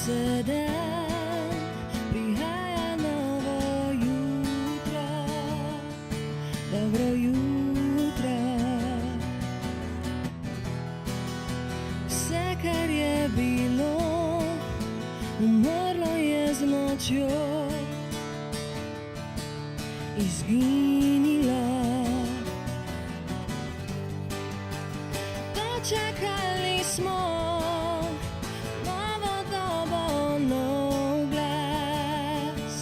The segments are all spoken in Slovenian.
se dan, prihaja novo jutro, dobro jutro. Vse, kar je bilo, umrlo je z nočjo, izginilo. Dočakali smo novo dobo, nov glas,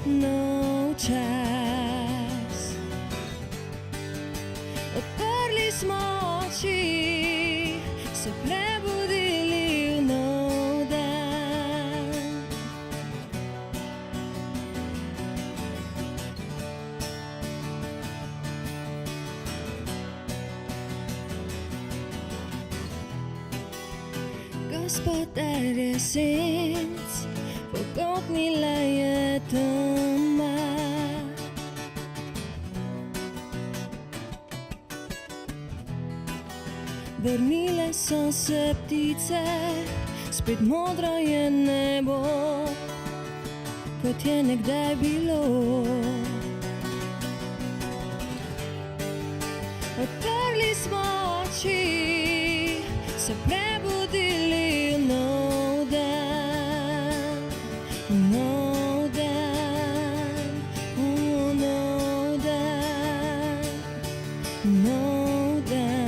nov čas. Odprli smo oči, se prebudili v nov dan. Gospodar je senc, pogoltnila je tema. Vrnile so se ptice, spet modro je nebo, kot je nekdaj bilo. Odprli smo oči, se prebudili v nov dan, v nov dan, v nov dan, v nov dan.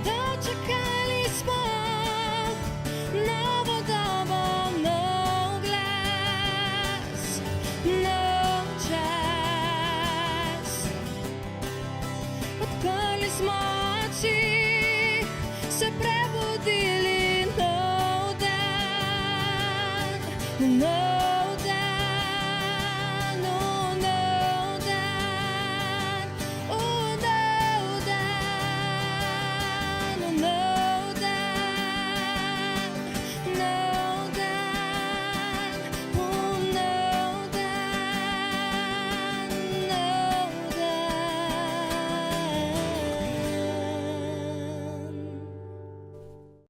Dočakali smo novo dobo, nov glas, nov čas. Odprli smo oči, se prebudili, nov dan, nov